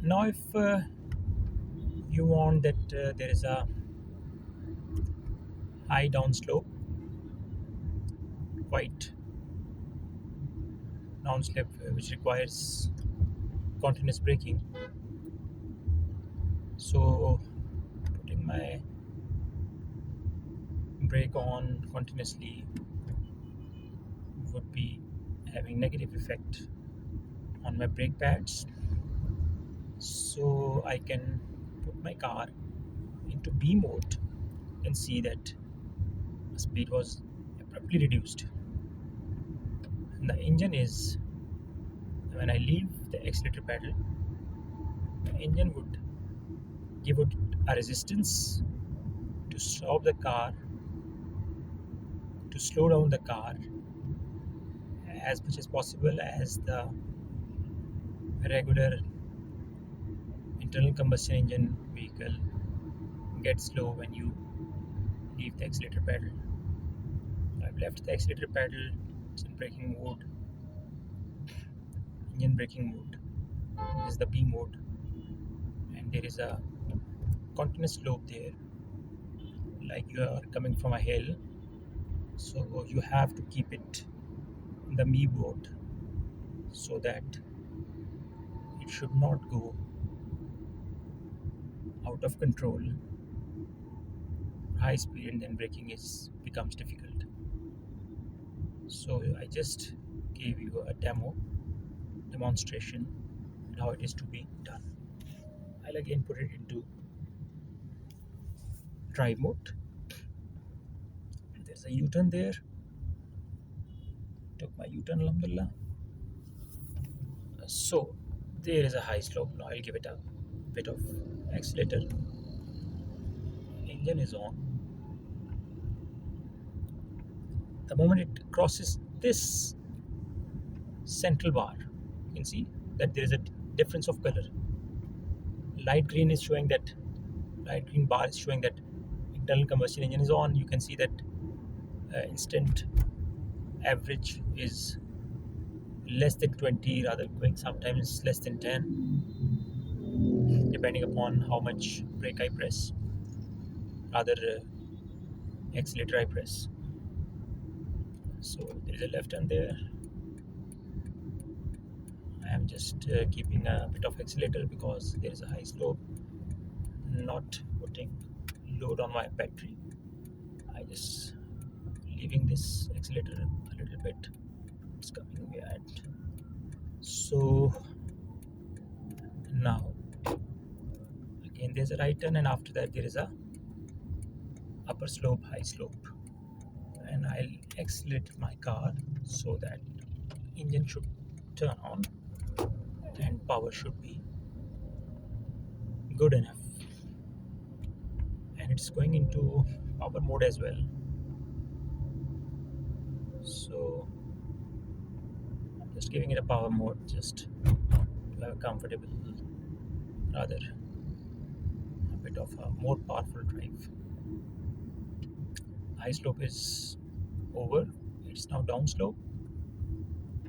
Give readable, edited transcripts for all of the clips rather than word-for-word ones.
Now, if you want that there is a high downslope, quite downslope, which requires continuous braking. So, putting my brake on continuously would be having negative effect on my brake pads. So I can put my car into B mode and see that the speed was abruptly reduced. And the engine is, when I leave the accelerator pedal, the engine would give it a resistance to stop the car, to slow down the car as much as possible as the regular internal combustion engine vehicle gets slow when you leave the accelerator pedal. I've left the accelerator pedal, it's in braking mode, engine braking mode. This is the B mode, and there is a continuous slope there, like you are coming from a hill. So you have to keep it in the B mode so that it should not go out of control, high speed, and then braking is becomes difficult. So I just gave you a demonstration how it is to be done. I'll again put it into drive mode. There's a U-turn there. Took my U-turn, alhamdulillah. So there is a high slope. Now I'll give it a bit of accelerator. Engine is on. The moment it crosses this central bar, you can see that there is a difference of color. Light green is showing that, light green bar is showing that internal combustion engine is on. You can see that instant average is less than 20, rather going sometimes less than 10, depending upon how much brake I press, rather accelerator I press. So there is a left turn there. I am just keeping a bit of accelerator because there is a high slope, not putting load on my battery. I just leaving this accelerator a little bit. It's coming way at. So now again there's a right turn, and after that there is a upper slope, high slope, and I'll accelerate my car so that engine should turn on and power should be good enough, and it's going into power mode as well. So I'm just giving it a power mode just to have a comfortable, rather a bit of a more powerful drive. High slope is over, it's now down slope.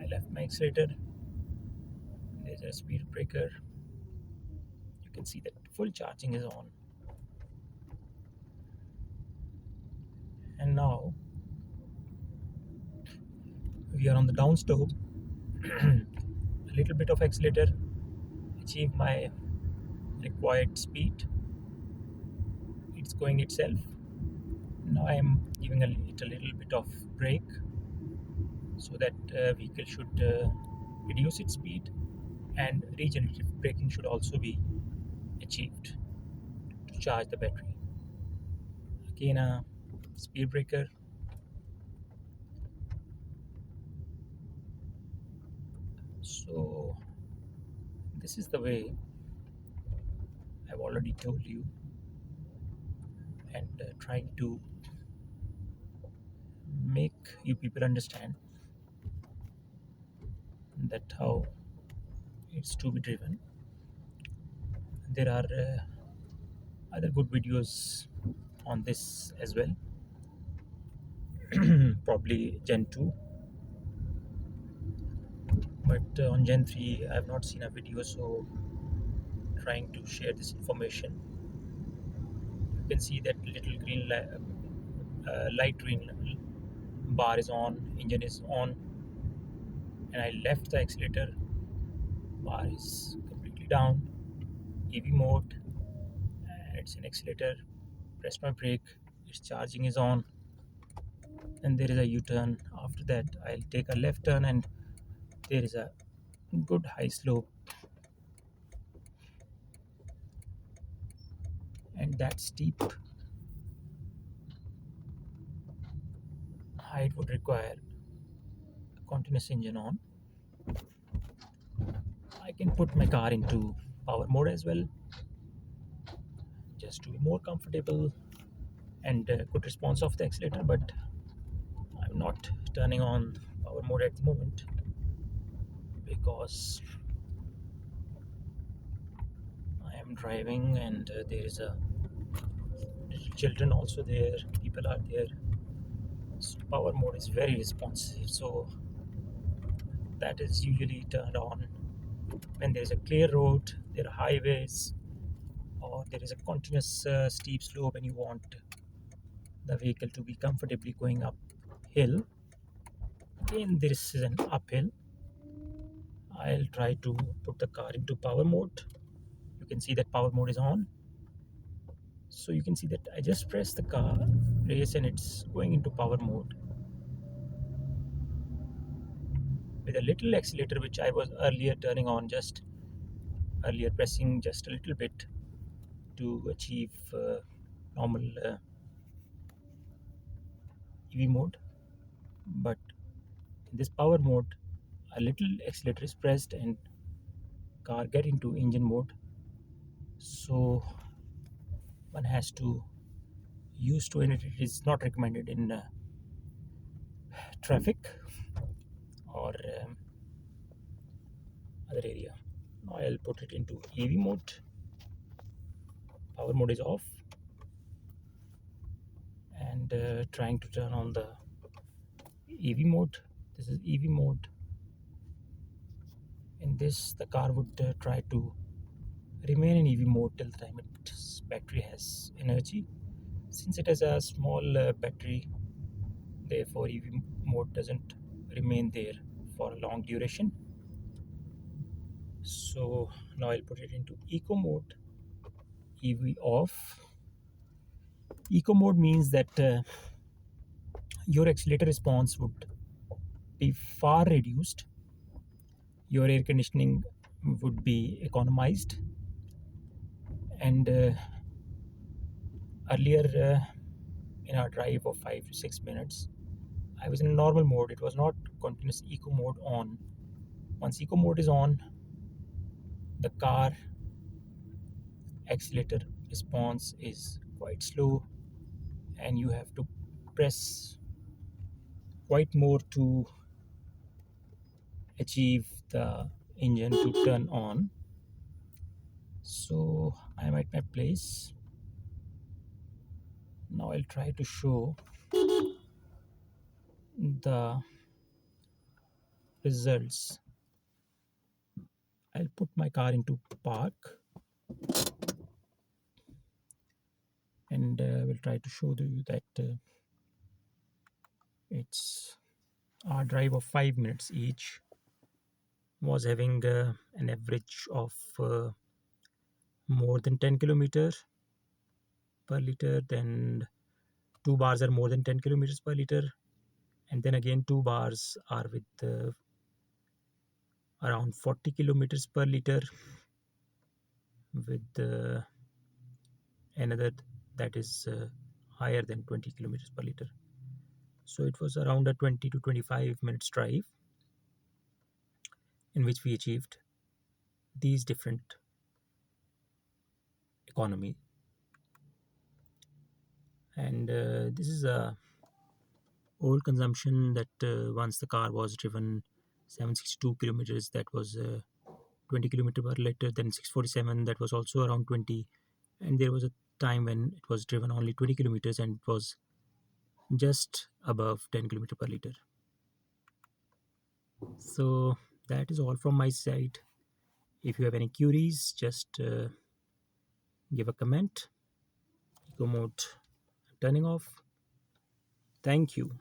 I left my accelerator. There's a speed breaker. You can see that full charging is on. And now we are on the down slope. A little bit of accelerator, achieve my required speed. It's going itself. Now I am giving it a little bit of brake so that vehicle should reduce its speed, and regenerative braking should also be achieved to charge the battery. Again, a speed breaker. So this is the way I've already told you, and trying to make you people understand that how it's to be driven. There are other good videos on this as well. Probably Gen 2, but on Gen 3 I have not seen a video, so trying to share this information. You can see that little green light green bar is on, engine is on, and I left the accelerator. Bar is completely down, EV mode, and it's an accelerator. Press my brake, its charging is on, and there is a U-turn. After that, I'll take a left turn, and there is a good high slope, and that steep height would require a continuous engine on. I can put my car into power mode as well, just to be more comfortable and good response of the accelerator, but I'm not turning on power mode at the moment because I am driving, and there is a little children also there, people are there. So power mode is very responsive, so that is usually turned on when there is a clear road, there are highways, or there is a continuous steep slope and you want the vehicle to be comfortably going uphill. Again, this is an uphill. I'll try to put the car into power mode. You can see that power mode is on. So you can see that I just press the car race and it's going into power mode with a little accelerator, which I was earlier turning on, just earlier pressing just a little bit to achieve normal EV mode. But in this power mode, a little accelerator is pressed and car get into engine mode. So one has to use to, and it is not recommended in traffic or other area. Now I'll put it into EV mode. Power mode is off, and trying to turn on the EV mode. This is EV mode. In this, the car would try to remain in EV mode till the time its battery has energy. Since it has a small battery, therefore EV mode doesn't remain there for a long duration. So now I'll put it into eco mode. EV off. Eco mode means that your accelerator response would be far reduced, your air conditioning would be economized, and earlier in our drive of 5 to 6 minutes, I was in normal mode. It was not continuous eco mode on. Once eco mode is on, the car accelerator response is quite slow, and you have to press quite more to achieve the engine to turn on. So I'm at my place. Now I'll try to show the results. I'll put my car into park, and we'll try to show you that it's our drive of 5 minutes each was having an average of more than 10 kilometers per liter. Then 2 bars are more than 10 kilometers per liter, and then again 2 bars are with around 40 kilometers per liter, with another that is higher than 20 kilometers per liter. So it was around a 20 to 25 minutes drive in which we achieved these different economy. And this is a old consumption that once the car was driven 762 kilometers, that was 20 kilometer per liter. Then 647, that was also around 20. And there was a time when it was driven only 20 kilometers and it was just above 10 kilometer per liter. So that is all from my side. If you have any queries, just give a comment. Eco mode turning off. Thank you.